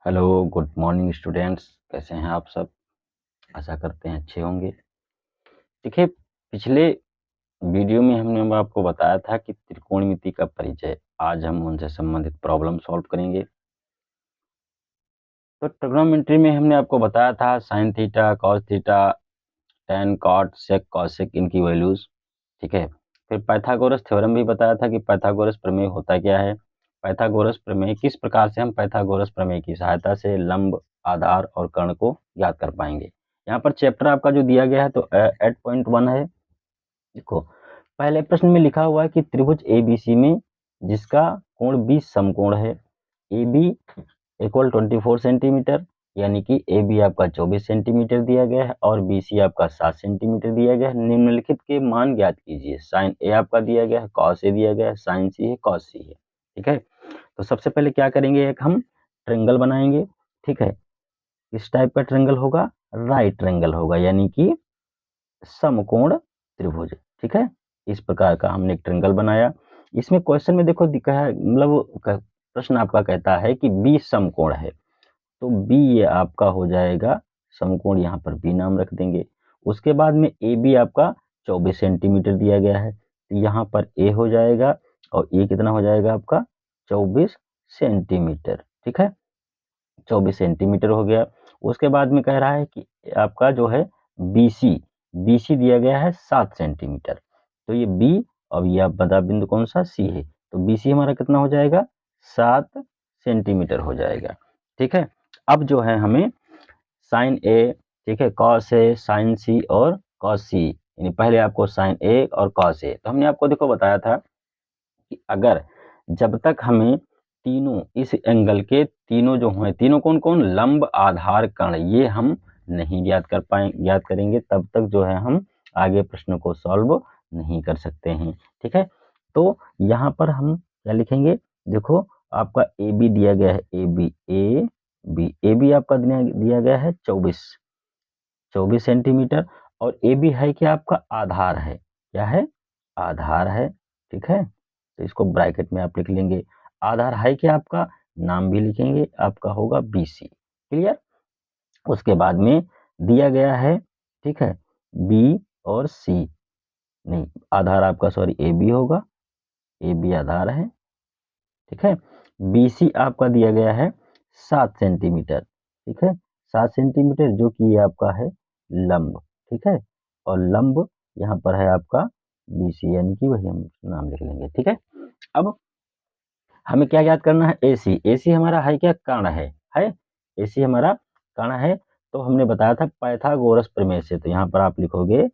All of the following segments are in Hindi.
Hello, good morning students. कैसे हैं आप सब? आशा करते हैं अच्छे होंगे। देखिए, पिछले वीडियो में हमने आपको बताया था कि त्रिकोणमिति का परिचय। आज हम उनसे संबंधित प्रॉब्लम सॉल्व करेंगे। तो ट्रिग्नोमेट्री में हमने आपको बताया था sine theta, cos theta, tan, cot, sec, cosec, इनकी वैल्यूज। ठीक है। फिर पाइथागोरस थ्योरम भी बताया था कि पाइथागोरस प्रमेय होता क्या है। पाइथागोरस प्रमेय किस प्रकार से हम पाइथागोरस प्रमेय की सहायता से लंब, आधार और कर्ण को ज्ञात कर पाएंगे। यहाँ पर चैप्टर आपका जो दिया गया है तो 8.1 है। देखो, पहले प्रश्न में लिखा हुआ है कि त्रिभुज एबीसी में जिसका कोण 20 समकोण है, ए बी इक्वल 24 सेंटीमीटर, यानी कि ए बी आपका 24 सेंटीमीटर दिया गया है और बी सी आपका 7 सेंटीमीटर दिया गया है। निम्नलिखित के मान ज्ञात कीजिए। साइन ए आपका दिया गया है, कॉस ए दिया गया है, साइन सी है, कॉस सी है। ठीक है। तो सबसे पहले क्या करेंगे, एक हम ट्रेंगल बनाएंगे। ठीक है। किस टाइप का ट्रेंगल होगा? राइट ट्रेंगल होगा, यानी कि समकोण त्रिभुज। ठीक है। इस प्रकार का हमने एक ट्रेंगल बनाया। इसमें क्वेश्चन में देखो दिखा है, मतलब प्रश्न आपका कहता है कि बी समकोण है, तो बी ये आपका हो जाएगा समकोण, यहाँ पर बी नाम रख देंगे। उसके बाद में ए बी आपका 24 सेंटीमीटर दिया गया है, तो यहाँ पर ए हो जाएगा और ए कितना हो जाएगा आपका 24 सेंटीमीटर। ठीक है। 24 सेंटीमीटर हो गया। उसके बाद में कह रहा है कि आपका जो है BC, BC दिया गया है 7 सेंटीमीटर, तो ये B और ये आप बता बिंदु कौन सा C है, तो BC हमारा कितना हो जाएगा 7 सेंटीमीटर हो जाएगा। ठीक है। अब जो है हमें साइन ए, ठीक है, कॉस ए, साइन सी और कॉस सी, यानी पहले आपको साइन ए और कॉस ए, तो हमने आपको देखो बताया था कि अगर जब तक हमें तीनों इस एंगल के तीनों जो हैं, तीनों कौन कौन, लंब, आधार, कर्ण, ये हम नहीं ज्ञात करेंगे, तब तक जो है हम आगे प्रश्न को सॉल्व नहीं कर सकते हैं। ठीक है। तो यहाँ पर हम क्या लिखेंगे, देखो आपका ए बी दिया गया है, ए बी आपका दिया गया है 24 सेंटीमीटर, और ए बी है कि आपका आधार है, क्या है, आधार है। ठीक है। तो इसको ब्रैकेट में आप लिख लेंगे। आधार है कि आपका, नाम भी लिखेंगे, आपका होगा BC। क्लियर। उसके बाद में दिया गया है, ठीक है, B और C, नहीं आधार आपका सॉरी AB होगा, AB आधार है। ठीक है। BC आपका दिया गया है 7 सेंटीमीटर। ठीक है। 7 सेंटीमीटर जो कि ये आपका है लंब। ठीक है। और लंब यहाँ पर है आपका BC, यानी कि वही हम नाम लिख लेंगे। ठीक है। अब हमें क्या याद करना है, AC, AC हमारा है क्या, कर्ण है AC हमारा कर्ण है। तो हमने बताया था पाइथागोरस प्रमेय से, तो यहाँ पर आप लिखोगे,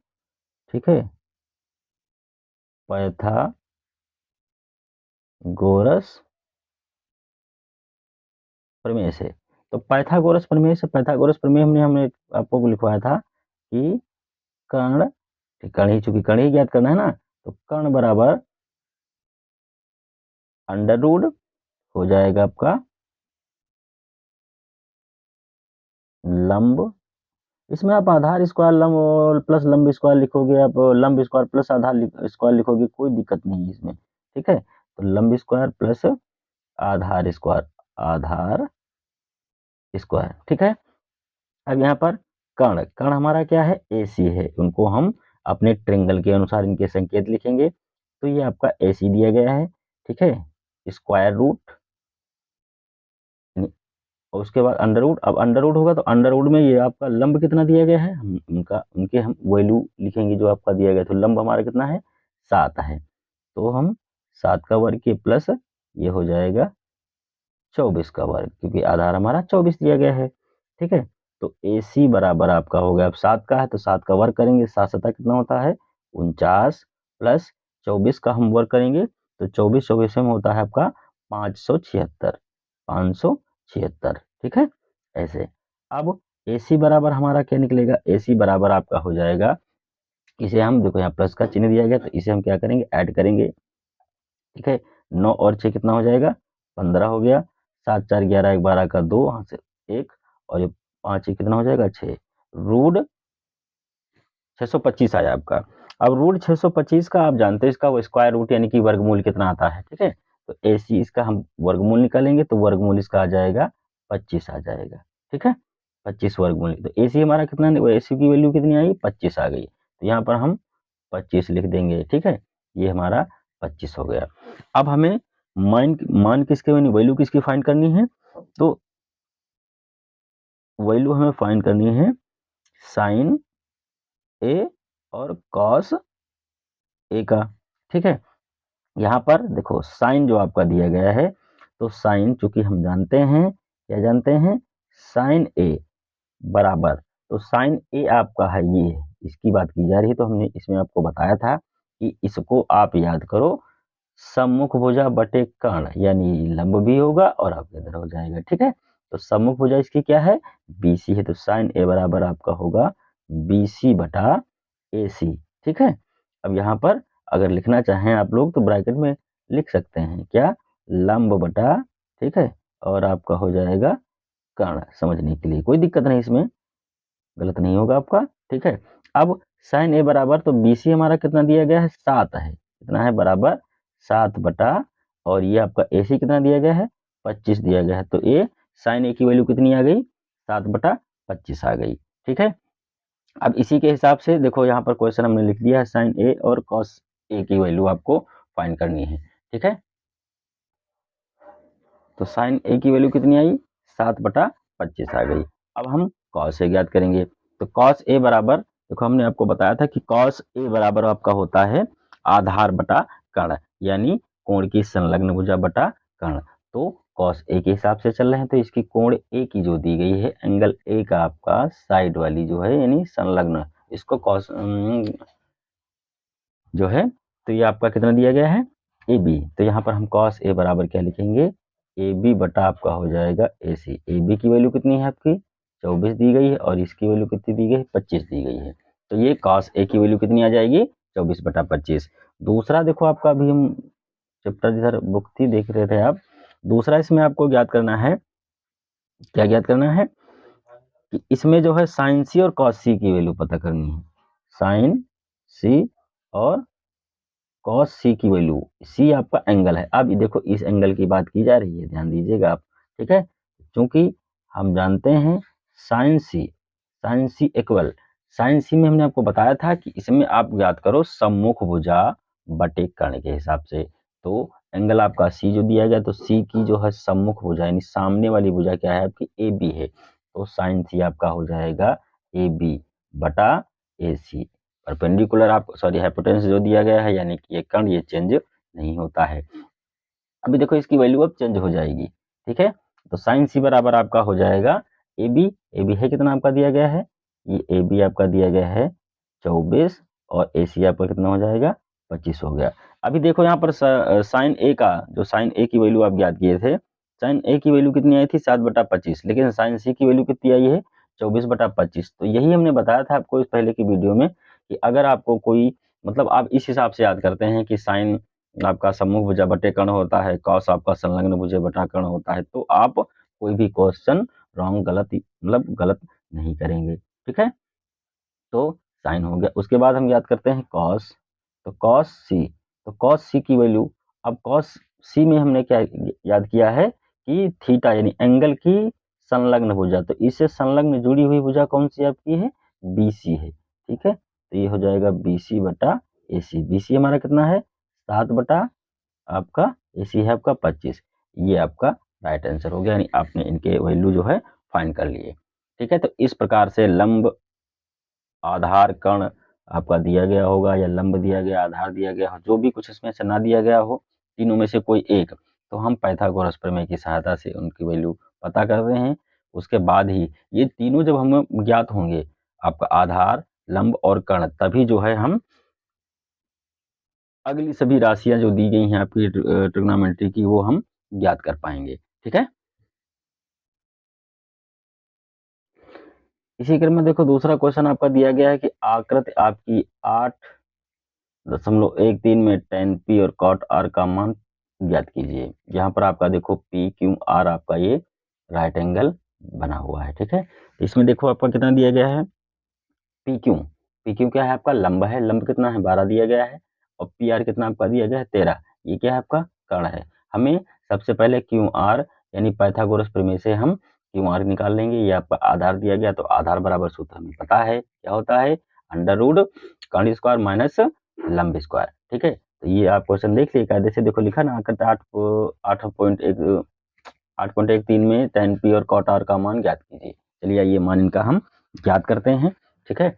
ठीक है, पाइथागोरस प्रमेय से। तो पाइथागोरस प्रमेय हमने आपको लिखवाया था कि कर्ण, कर्ण ही, चूंकि कर्ण ही ज्ञात करना है ना, तो कर्ण बराबर अंडर रूट हो जाएगा आपका लंब। इसमें आप आधार स्क्वायर लंब और प्लस लंब स्क्वायर लिखोगे, आप लंब स्क्वायर प्लस आधार स्क्वायर लिखोगे, कोई दिक्कत नहीं है इसमें। ठीक है। तो लंब स्क्वायर प्लस आधार स्क्वायर, आधार स्क्वायर। ठीक है। अब यहाँ पर कर्ण, कर्ण हमारा क्या है, AC है, उनको हम अपने ट्रेंगल के अनुसार इनके संकेत लिखेंगे। तो ये आपका AC दिया गया है। ठीक है। स्क्वायर रूट, और उसके बाद अंडर रूट। अब अंडर रूट होगा तो अंडर रूट में ये आपका लंब कितना दिया गया है, हम उनके हम वैल्यू लिखेंगे जो आपका दिया गया। तो लंब हमारा कितना है, 7 है, तो हम 7 का वर्ग के प्लस ये हो जाएगा 24 का वर्ग, क्योंकि आधार हमारा 24 दिया गया है। ठीक है। तो AC बराबर आपका हो गया, अब 7 का है तो 7 का वर्ग करेंगे, 7 7 कितना होता है 49, प्लस 24 का हम वर्ग करेंगे तो 24 में होता है आपका 576, 576। ठीक है। ऐसे अब AC बराबर हमारा क्या निकलेगा, AC बराबर आपका हो जाएगा, इसे हम देखो यहाँ प्लस का चिन्ह दिया गया, तो इसे हम क्या करेंगे, ऐड करेंगे। ठीक है। 9 और 6 कितना हो जाएगा, 15 हो गया। 7 4 11 12 का 2, यहाँ से 1, और ये 5 कितना हो जाएगा 6, रूट 625 आया आपका। अब रूट 625 का आप जानते हैं इसका वो स्क्वायर रूट यानी कि वर्गमूल कितना आता है। ठीक है। तो AC इसका हम वर्गमूल निकालेंगे तो वर्गमूल इसका आ जाएगा 25 आ जाएगा। ठीक है, 25 वर्गमूल। तो AC हमारा कितना, AC की वैल्यू कितनी आई, 25 आ गई। तो यहाँ पर हम 25 लिख देंगे। ठीक है, ये हमारा 25 हो गया। अब हमें मान किसके बनी, वैल्यू किसकी फाइंड करनी है, तो वैल्यू हमें फाइंड करनी है साइन ए और कॉस ए का। ठीक है, यहाँ पर देखो साइन जो आपका दिया गया है, तो साइन चूंकि हम जानते हैं, क्या जानते हैं, साइन ए बराबर, तो साइन ए आपका है ये, इसकी बात की जा रही है। तो हमने इसमें आपको बताया था कि इसको आप याद करो सम्मुख भुजा बटे कर्ण, यानी लंब भी होगा और आपके इधर हो जाएगा। ठीक है, तो सम्मुख भुजा इसकी क्या है, BC है, तो साइन ए बराबर आपका होगा BC बटा AC। ठीक है, अब यहाँ पर अगर लिखना चाहें आप लोग तो ब्रैकेट में लिख सकते हैं, क्या, लंब बटा, ठीक है, और आपका हो जाएगा कर्ण, समझने के लिए कोई दिक्कत नहीं, इसमें गलत नहीं होगा आपका। ठीक है, अब साइन ए बराबर, तो BC हमारा कितना दिया गया है, 7 है, कितना है, बराबर 7 बटा, और ये आपका AC कितना दिया गया है, 25 दिया गया है। तो ए साइन ए की वैल्यू कितनी आ गई, 7 बटा 25 आ गई। ठीक है, अब इसी के हिसाब से देखो यहाँ पर क्वेश्चन हमने लिख दिया है, साइन ए और कॉस ए की वैल्यू आपको फाइंड करनी है। ठीक है, तो साइन ए की वैल्यू कितनी आई, 7 बटा 25 आ गई। अब हम कॉस ए ज्ञात करेंगे। तो कॉस ए बराबर, देखो हमने आपको बताया था कि कॉस ए बराबर आपका होता है आधार बटा कर्ण, यानी कोण की संलग्न भुजा बटा कर्ण। तो कॉस ए के हिसाब से चल रहे हैं, तो इसकी कोण ए की जो दी गई है, एंगल ए का आपका साइड वाली जो है, यानी संलग्न, इसको कॉस जो है, तो ये आपका कितना दिया गया है, AB। तो यहाँ पर हम कॉस ए बराबर क्या लिखेंगे, AB बटा आपका हो जाएगा AC। AB की वैल्यू कितनी है आपकी, 24 दी गई है, और इसकी वैल्यू कितनी दी गई है, 25 दी गई है। तो ये कॉस ए की वैल्यू कितनी आ जाएगी, 24 बटा 25। दूसरा देखो आपका, अभी हम चैप्टर इधर बुक थी देख रहे थे आप, दूसरा इसमें आपको ज्ञात करना है, क्या ज्ञात करना है, कि इसमें जो है साइन सी और कॉस सी की वैल्यू पता करनी है। साइन सी और कॉस सी की वैल्यू, सी आपका एंगल है। अब देखो इस एंगल की बात की जा रही है, ध्यान दीजिएगा आप। ठीक है, क्योंकि हम जानते हैं साइन सी इक्वल, साइन सी में हमने आपको बताया था कि इसमें आप याद करो सम्मुख भुजा बटे कर्ण के हिसाब से। तो एंगल आपका सी जो दिया गया, तो सी की जो है सम्मुख भुजा यानी सामने वाली भुजा क्या है आपकी, AB है। तो साइन सी आपका हो जाएगा AB बटा AC। परपेंडिकुलर आप सॉरी हाइपोटेन्यूस जो दिया गया है, यानी कि ये कर्ण, ये चेंज नहीं होता है। अभी देखो इसकी वैल्यू अब चेंज हो जाएगी। ठीक है, तो साइन सी बराबर आपका हो जाएगा AB। AB है कितना आपका दिया गया है, ये AB आपका दिया गया है 24, और AC आपका कितना हो जाएगा, 25 हो गया। अभी देखो यहाँ पर साइन ए का, जो साइन ए की वैल्यू आप ज्ञात किए थे, साइन ए की वैल्यू कितनी आई थी, 7 बटा 25, लेकिन साइन सी की वैल्यू कितनी आई है, 24 बटा 25। तो यही हमने बताया था आपको इस पहले की वीडियो में, कि अगर आपको कोई, मतलब आप इस हिसाब से याद करते हैं कि साइन आपका सम्मुख भुजा बटे कर्ण होता है, कॉस आपका संलग्न भुजा बटा कर्ण होता है, तो आप कोई भी क्वेश्चन रॉन्ग, गलत, मतलब गलत नहीं करेंगे। ठीक है, तो साइन हो गया। उसके बाद हम याद करते हैं कॉस, तो कॉस सी, तो कॉस सी की वैल्यू, अब कॉस सी में हमने क्या याद किया है कि थीटा यानी एंगल की संलग्न भुजा, तो इससे संलग्न जुड़ी हुई भुजा कौन सी आपकी है, BC है। ठीक है, तो ये हो जाएगा BC बटा AC। BC हमारा कितना है, 7 बटा आपका, AC है आपका 25। ये आपका राइट आंसर हो गया, यानी आपने इनके वैल्यू जो है फाइंड कर लिए। ठीक है, तो इस प्रकार से लंब, आधार, कर्ण आपका दिया गया होगा, या लंब दिया गया, आधार दिया गया हो, जो भी कुछ इसमें से ना दिया गया हो, तीनों में से कोई एक, तो हम पाइथागोरस प्रमेय की सहायता से उनकी वैल्यू पता कर रहे हैं। उसके बाद ही ये तीनों जब हमें ज्ञात होंगे, आपका आधार, लंब और कर्ण, तभी जो है हम अगली सभी राशियां जो दी गई हैं आपकी ट्रिग्नोमेट्री की, वो हम ज्ञात कर पाएंगे। ठीक है, इसी क्रम में देखो दूसरा क्वेश्चन आपका दिया गया है कि आकृति आपकी 8.13 में tan P और cot R का मान ज्ञात कीजिए। यहाँ पर आपका देखो P Q R आपका ये राइट एंगल बना हुआ है। ठीक है, इसमें देखो आपका कितना दिया गया है, पी क्यू क्या है आपका, लंब है, लंब कितना है, 12 दिया गया है, और पी आर कितना आपका दिया गया है, 13। ये क्या है आपका कर्ण है। हमें सबसे पहले क्यू आर यानी पाइथागोरस प्रमेय से हम क्यू आर निकाल लेंगे। ये आपका आधार दिया गया, तो आधार बराबर सूत्र हमें पता है क्या होता है, अंडर रूट कर्ण स्क्वायर माइनस लंब स्क्वायर। ठीक है, तो ये आप क्वेश्चन देख लीजिए, कायदे से देखो लिखा ना, 8.13 में tan p और cot r का मान ज्ञात कीजिए। चलिए ये मान इनका हम ज्ञात करते हैं। ठीक है,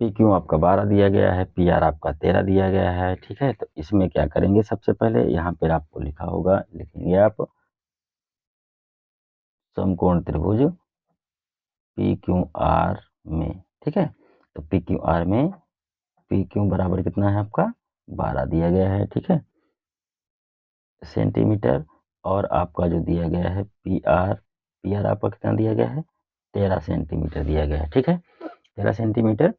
पी क्यू आपका 12 दिया गया है, पी आर आपका 13 दिया गया है। ठीक है, तो इसमें क्या करेंगे, सबसे पहले यहाँ पर आपको लिखा होगा, लिखेंगे आप समकोण त्रिभुज पी क्यू आर में। ठीक है, तो पी क्यू आर में पी क्यू बराबर कितना है आपका 12 दिया गया है। ठीक है, सेंटीमीटर, और आपका जो दिया गया है पी आर आपका कितना दिया गया है 13 सेंटीमीटर दिया गया है। ठीक है, 13 सेंटीमीटर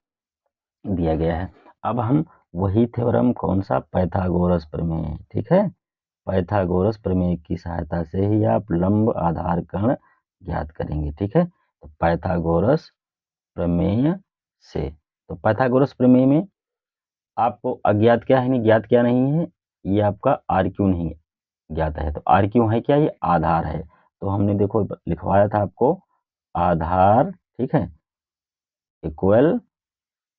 दिया गया है। अब हम वही थ्योरम कौन सा, पाइथागोरस प्रमेय। ठीक है, पाइथागोरस प्रमेय की सहायता से ही आप लंब आधार कर्ण ज्ञात करेंगे। ठीक है, तो पाइथागोरस प्रमेय से, तो पाइथागोरस प्रमेय में आपको अज्ञात क्या है, नहीं ज्ञात क्या नहीं है, ये आपका आर क्यू नहीं ज्ञात है। तो आर क्यू है क्या, ये आधार है। तो हमने देखो लिखवाया था आपको आधार, ठीक है, इक्वल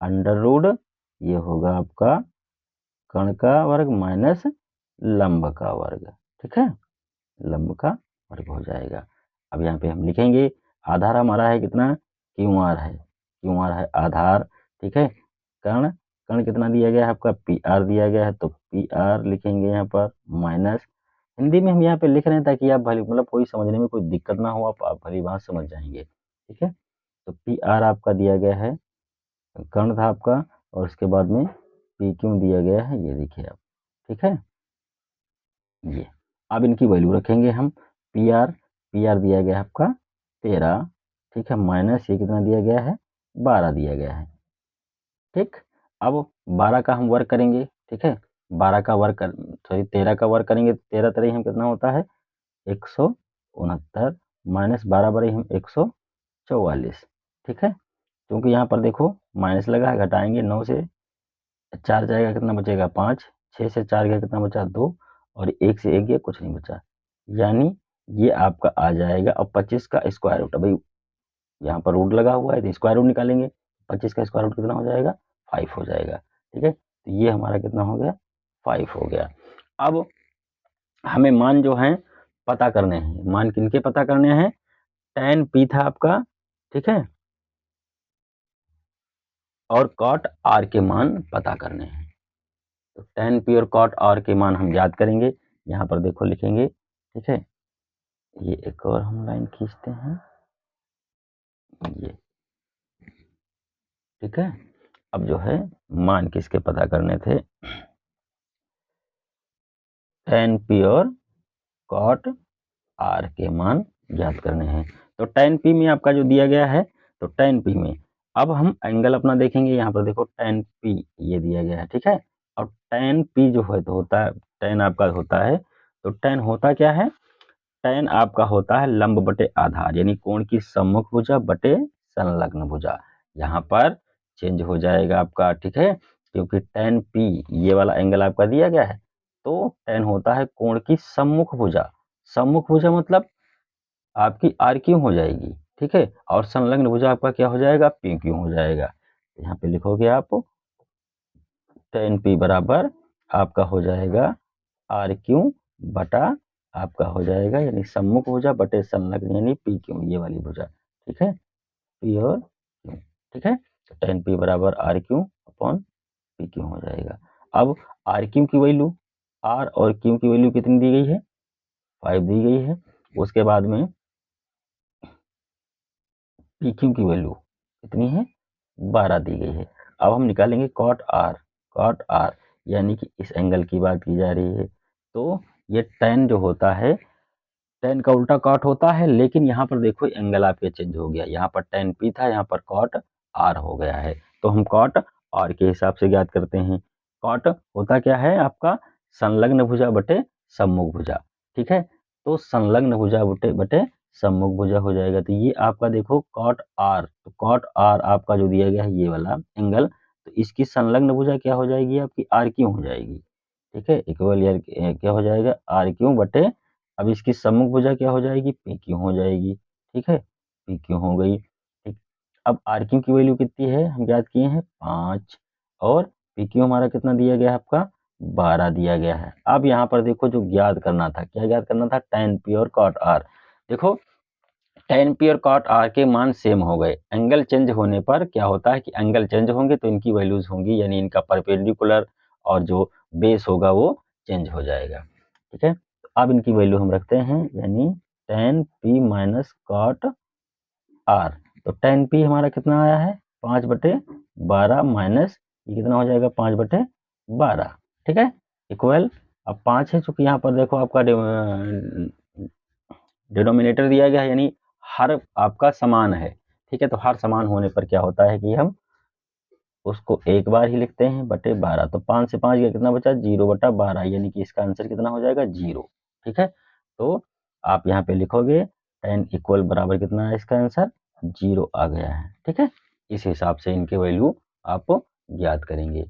अंडर रूट, ये होगा आपका कर्ण का वर्ग माइनस लंब का वर्ग। ठीक है, लंब का वर्ग हो जाएगा। अब यहाँ पे हम लिखेंगे आधार हमारा है कितना, क्यू आर है, क्यू आर है आधार। ठीक है, कर्ण, कर्ण कितना दिया गया है आपका पी आर दिया गया है, तो पी आर लिखेंगे यहाँ पर माइनस, हिंदी में हम यहाँ पे लिख रहे हैं ताकि आप भली मतलब कोई समझने में कोई दिक्कत ना हो, आप भली बात समझ जाएंगे। ठीक है, तो पी आर आपका दिया गया है, कर्ण था आपका, और उसके बाद में पी क्यू दिया गया है, ये देखिए आप। ठीक है, ये अब इनकी वैल्यू रखेंगे हम, पी आर दिया गया है आपका 13। ठीक है, माइनस ये कितना दिया गया है 12 दिया गया है। ठीक, अब 12 का हम वर्ग करेंगे। ठीक है, 12 का वर्ग कर, सॉरी 13 का वर्ग करेंगे, 13 तरह हम कितना होता है 169 माइनस 12 बड़े हम 144। ठीक है, क्योंकि यहाँ पर देखो माइनस लगा है, घटाएंगे 9 से 4 जाएगा कितना बचेगा 5, 6 से 4 गया कितना बचा 2, और 1 से 1 गया कुछ नहीं बचा, यानी ये आपका आ जाएगा। अब 25 का स्क्वायर रूट, भाई यहाँ पर रूट लगा हुआ है तो स्क्वायर रूट निकालेंगे, 25 का स्क्वायर रूट कितना हो जाएगा 5 हो जाएगा। ठीक है, तो ये हमारा कितना हो गया 5 हो गया। अब हमें मान जो है पता करने हैं, मान किनके पता करने हैं, tan p था आपका, ठीक है, और cot r के मान पता करने हैं। तो tan p और cot r के मान हम याद करेंगे, यहाँ पर देखो लिखेंगे। ठीक है, ये एक और हम लाइन खींचते हैं, ये ठीक है। अब जो है मान किसके पता करने थे, tan p और cot r के मान ज्ञात करने हैं। तो tan p में आपका जो दिया गया है, तो tan p में अब हम एंगल अपना देखेंगे, यहाँ पर देखो tan p ये दिया गया है। ठीक है, और tan p जो है तो होता है, tan आपका होता है, तो tan होता क्या है, tan आपका होता है लंब बटे आधार, यानी कोण की सम्मुख भुजा बटे संलग्न भुजा। यहाँ पर चेंज हो जाएगा आपका। ठीक है, क्योंकि tan p ये वाला एंगल आपका दिया गया है, तो tan होता है कोण की सम्मुख भुजा, सम्मुख भुजा मतलब आपकी आर क्यू हो जाएगी। ठीक है, और संलग्न भुजा आपका क्या हो जाएगा पी क्यू हो जाएगा। यहाँ पे लिखोगे आप tan p बराबर आपका हो जाएगा आर क्यू बटा आपका हो जाएगा, यानी सम्मुख भुजा बटे संलग्न यानी पी क्यू, ये वाली भुजा। ठीक है, पी और क्यू। ठीक है, तो tan p बराबर R Q upon P Q हो जाएगा। अब आर क्यू की वैल्यू, आर और क्यू की वैल्यू कितनी दी गई है 5 दी गई है। उसके बाद में पी क्यू की वैल्यू कितनी है 12 दी गई है। अब हम निकालेंगे कॉट आर, कॉट आर यानी कि इस एंगल की बात की जा रही है, तो ये tan जो होता है, tan का उल्टा कॉट होता है, लेकिन यहाँ पर देखो एंगल आपके चेंज हो गया, यहाँ पर tan p था, यहाँ पर कॉट आर हो गया है, तो हम कॉट आर के हिसाब से ज्ञात करते हैं। कॉट होता क्या है आपका संलग्न भुजा बटे सम्मुख भुजा। ठीक है, तो संलग्न भुजा बटे बटे सम्मुख भुजा हो जाएगा, तो ये आपका देखो कॉट आर, तो कॉट आर आपका जो दिया गया है ये वाला एंगल, तो इसकी संलग्न भुजा क्या हो जाएगी आपकी आर क्यू हो जाएगी। ठीक है, इक्वल यार क्या हो जाएगा आर क्यू बटे, अब इसकी सम्मुख भुजा क्या हो जाएगी पी क्यू हो जाएगी। ठीक है, पी क्यू हो गई। ठीक, अब आर क्यू की वैल्यू कितनी है हम याद किए हैं 5, और पी क्यू हमारा कितना दिया गया है आपका 12 दिया गया है। अब यहाँ पर देखो जो ज्ञात करना था, क्या ज्ञात करना था, tan पी और cot r। देखो tan पी और cot r के मान सेम हो गए, एंगल चेंज होने पर क्या होता है कि एंगल चेंज होंगे तो इनकी वैल्यूज होंगी, यानी इनका परपेंडिकुलर और जो बेस होगा वो चेंज हो जाएगा। ठीक है, तो अब इनकी वैल्यू हम रखते हैं, यानी tan p minus cot r। तो tan p हमारा कितना आया है 5/12 माइनस ये कितना हो जाएगा 5/12। ठीक है, इक्वल, अब 5 है चूंकि यहाँ पर देखो आपका डिनोमिनेटर दिया गया है, यानी हर आपका समान है। ठीक है, तो हर समान होने पर क्या होता है कि हम उसको एक बार ही लिखते हैं बटे 12। तो 5 से 5 गया कितना बचा 0/12, यानी कि इसका आंसर कितना हो जाएगा 0। ठीक है, तो आप यहाँ पे लिखोगे tan इक्वल बराबर कितना है, इसका आंसर 0 आ गया है। ठीक है, इस हिसाब से इनके वैल्यू आप ज्ञात करेंगे।